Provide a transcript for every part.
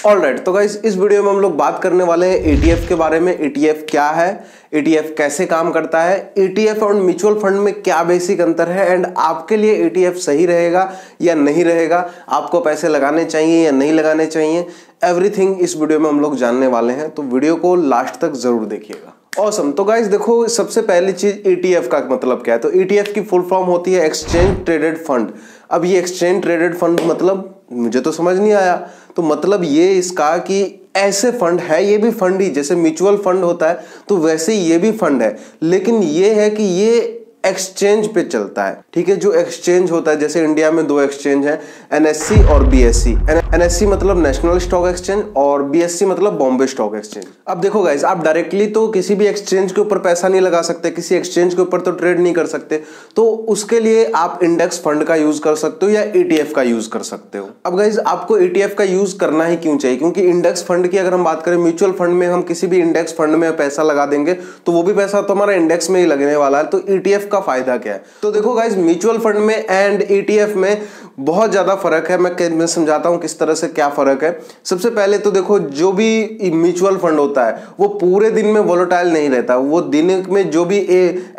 Alright, तो guys इस video में हम लोग बात करने वाले हैं ETF के बारे में। ETF क्या है, ETF कैसे काम करता है, ETF और म्यूचुअल फंड में क्या बेसिक अंतर है एंड आपके लिए ETF सही रहेगा या नहीं रहेगा, आपको पैसे लगाने चाहिए या नहीं लगाने चाहिए, एवरीथिंग इस वीडियो में हम लोग जानने वाले हैं। तो वीडियो को लास्ट तक जरूर देखिएगा। ऑसम। तो गाइस देखो, सबसे पहली चीज ETF का मतलब क्या है। तो ETF की फुल फॉर्म होती है एक्सचेंज ट्रेडेड फंड। अब ये एक्सचेंज ट्रेडेड फंड मतलब मुझे तो समझ नहीं आया। तो मतलब ये इसका कि ऐसे फंड है, ये भी फंड ही, जैसे म्यूचुअल फंड होता है तो वैसे ये भी फंड है, लेकिन ये है कि ये एक्सचेंज पे चलता है। ठीक है, जो एक्सचेंज होता है, जैसे इंडिया में दो एक्सचेंज हैं, NSE और BSE। NSE मतलब नेशनल स्टॉक एक्सचेंज और BSE मतलब बॉम्बे स्टॉक एक्सचेंज। अब देखो गाइस, आप डायरेक्टली तो किसी भी एक्सचेंज के ऊपर पैसा नहीं लगा सकते, किसी एक्सचेंज के ऊपर तो ट्रेड नहीं कर सकते, तो उसके लिए आप इंडेक्स फंड का यूज कर सकते हो या ETF का यूज कर सकते हो। अब गाइस आपको ETF का यूज करना ही क्यों चाहिए, क्योंकि इंडेक्स फंड की अगर हम बात करें, म्यूचुअल फंड में हम किसी भी इंडेक्स फंड में पैसा लगा देंगे तो वो भी पैसा तो हमारा इंडेक्स में ही लगने वाला है। तो ETF का फायदा क्या है। तो देखो गाइस, म्यूचुअल फंड में एंड ETF में बहुत ज्यादा फर्क है। मैं समझाता हूं किस तरह से क्या फर्क है। सबसे पहले तो देखो, जो भी म्यूचुअल फंड होता है वो पूरे दिन में वोलेटाइल नहीं रहता, वो दिन में जो भी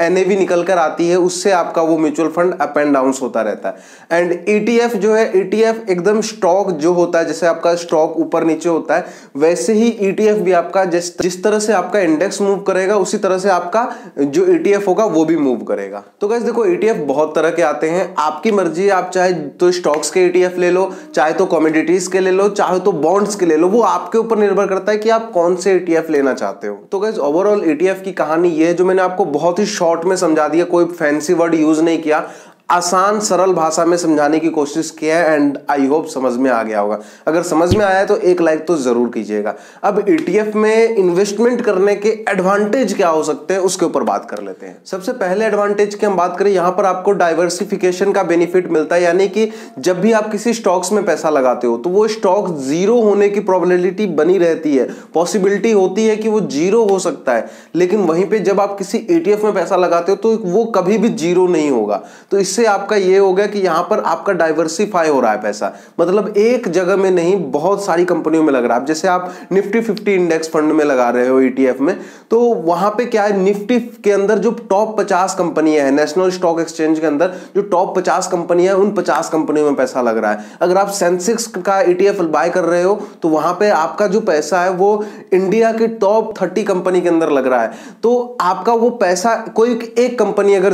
NAV निकल कर आती है उससे आपका वो mutual fund up and down होता रहता है। एंड ETF जो है, ETF एकदम स्टॉक जो होता है, जैसे आपका स्टॉक ऊपर नीचे होता है, वैसे ही ETF भी आपका जिस तरह से आपका इंडेक्स मूव करेगा उसी तरह से आपका जो ETF होगा वो भी मूव करेगा। तो गाइस देखो, ETF बहुत तरह के आते हैं, आपकी मर्जी, आप चाहे तो स्टॉक्स के ETF ले लो, चाहे तो कमोडिटीज के ले लो, चाहे तो बॉन्ड्स के ले लो, वो आपके ऊपर निर्भर करता है कि आप कौन से ETF लेना चाहते हो। तो गाइस ओवरऑल ETF की कहानी ये है, जो मैंने आपको बहुत ही शॉर्ट में समझा दिया, कोई फैंसी वर्ड यूज नहीं किया, आसान सरल भाषा में समझाने की कोशिश की है एंड आई होप समझ में आ गया होगा। अगर समझ में आया तो एक लाइक तो जरूर कीजिएगा। अब ETF में इन्वेस्टमेंट करने के एडवांटेज क्या हो सकते हैं उसके ऊपर बात कर लेते हैं। सबसे पहले एडवांटेज की हम बात करें, यहां पर आपको डाइवर्सिफिकेशन का बेनिफिट मिलता है, यानी कि जब भी आप किसी स्टॉक्स में पैसा लगाते हो तो वो स्टॉक जीरो होने की प्रोबेबिलिटी बनी रहती है, पॉसिबिलिटी होती है कि वो जीरो हो सकता है, लेकिन वहीं पे जब आप किसी ETF में पैसा लगाते हो तो वो कभी भी जीरो नहीं होगा। तो इससे आपका ये हो गया कि यहां पर आपका डाइवर्सिफाई हो रहा है पैसा, मतलब एक जगह में नहीं बहुत सारी कंपनियों में लग रहा है। जैसे आप निफ्टी 50 इंडेक्स फंड में लगा रहे हो ETF में, तो वहां पे क्या है, निफ्टी के अंदर जो टॉप 50 कंपनियां हैं, नेशनल स्टॉक एक्सचेंज के अंदर जो टॉप 50 कंपनियां हैं, उन 50 कंपनियों में पैसा लग रहा है। अगर आप सेंसेक्स का ETF बाय कर रहे हो तो वहां पे आपका जो पैसा है वो इंडिया के टॉप 30 कंपनी के अंदर लग रहा है। तो आपका वो पैसा, कोई एक कंपनी अगर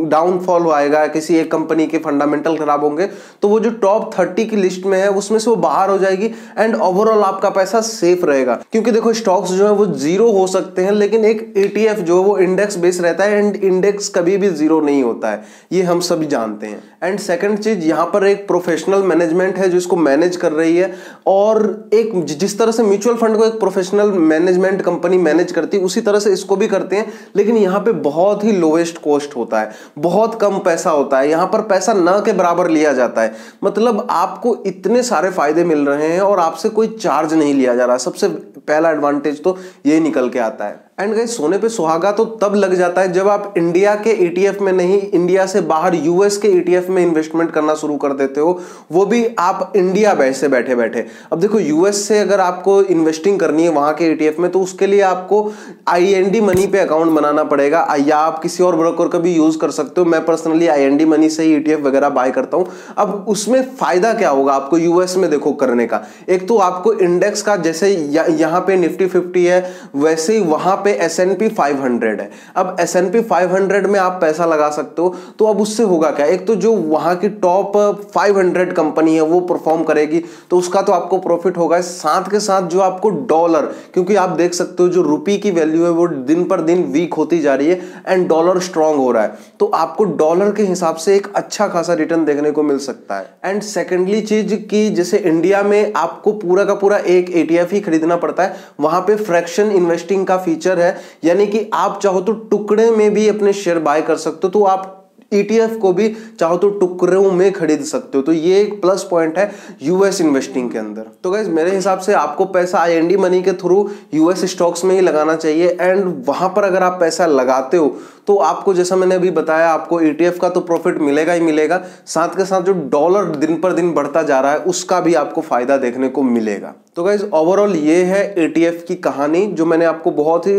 डाउनफॉल आएगा, किसी एक कंपनी के फंडामेंटल खराब होंगे, तो वो जो टॉप 30 की लिस्ट में है उसमें से वो बाहर हो जाएगी एंड ओवरऑल आपका पैसा सेफ रहेगा। क्योंकि देखो, स्टॉक्स जो है वो जीरो हो सकते हैं, लेकिन एक ETF जो है वो इंडेक्स बेस रहता है एंड इंडेक्स कभी भी जीरो नहीं होता है, ये हम सभी जानते हैं। एंड सेकंड चीज, यहां पर एक प्रोफेशनल मैनेजमेंट है जो इसको मैनेज कर रही है, और एक जिस तरह से म्यूचुअल फंड को एक प्रोफेशनल मैनेजमेंट कंपनी मैनेज करती है उसी तरह से इसको भी करते हैं, लेकिन यहां पे बहुत ही लोएस्ट कॉस्ट होता है, बहुत कम पैसा होता है, यहां पर पैसा ना के बराबर लिया जाता है। मतलब आपको इतने सारे फायदे मिल रहे हैं और आपसे कोई चार्ज नहीं लिया जा रहा। सबसे पहला एडवांटेज तो ये निकल के आता है। एंड गाइस, सोने पे सुहागा तो तब लग जाता है जब आप इंडिया के ETF में नहीं, इंडिया से बाहर US के ETF में इन्वेस्टमेंट करना शुरू कर देते हो, वो भी आप इंडिया से बैठे बैठे। अब देखो, US से अगर आपको इन्वेस्टिंग करनी है वहां के ETF में, तो उसके लिए आपको IND मनी पे अकाउंट बनाना पड़ेगा, या आप किसी और ब्रोकर का भी यूज कर सकते हो। मैं पर्सनली IND मनी से ही ETF वगैरह बाय करता हूं। अब उसमें फायदा क्या होगा आपको US में देखो करने का, एक तो आपको इंडेक्स का, जैसे यहां पे निफ्टी 50 है वैसे ही वहां पे S&P 500 है। अब S&P 500 में आप पैसा लगा सकते हो, तो अब उससे होगा क्या, एक तो जो वहां की टॉप 500 कंपनी है वो परफॉर्म करेगी तो उसका तो आपको प्रॉफिट होगा, साथ के साथ जो आपको डॉलर, क्योंकि आप देख सकते हो जो रुपये की वैल्यू है वो दिन पर दिन वीक होती जा रही है एंड डॉलर स्ट्रांग हो रहा है, तो आपको डॉलर के हिसाब से एक अच्छा खासा रिटर्न देखने को मिल सकता है। एंड सेकेंडली चीज की, जैसे इंडिया में आपको पूरा का पूरा एक ETF ही खरीदना पड़ता है, वहां पे फ्रैक्शन इन्वेस्टिंग का फीचर है, यानी कि आप चाहो तो टुकड़े में भी अपने शेयर बाय कर सकते हो, तो आप ETF को भी चाहो तो टुकड़ों में खरीद सकते हो। तो ये एक प्लस पॉइंट है US इन्वेस्टिंग के अंदर। तो गाइस, मेरे हिसाब से आपको पैसा IND मनी के थ्रू US स्टॉक्स में ही लगाना चाहिए एंड वहां पर अगर आप पैसा लगाते हो तो आपको, जैसा मैंने अभी बताया, आपको ETF का तो प्रॉफिट मिलेगा ही मिलेगा, साथ के साथ जो डॉलर दिन पर दिन बढ़ता जा रहा है उसका भी आपको फायदा देखने को मिलेगा। तो गाइज ओवरऑल ये है ETF की कहानी, जो मैंने आपको बहुत ही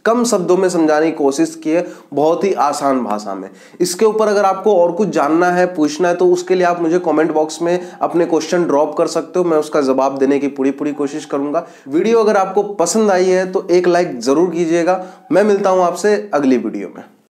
कम शब्दों में समझाने की कोशिश की है, बहुत ही आसान भाषा में। इसके ऊपर अगर आपको और कुछ जानना है, पूछना है, तो उसके लिए आप मुझे कमेंट बॉक्स में अपने क्वेश्चन ड्रॉप कर सकते हो, मैं उसका जवाब देने की पूरी कोशिश करूंगा। वीडियो अगर आपको पसंद आई है तो एक लाइक जरूर कीजिएगा। मैं मिलता हूं आपसे अगली वीडियो में।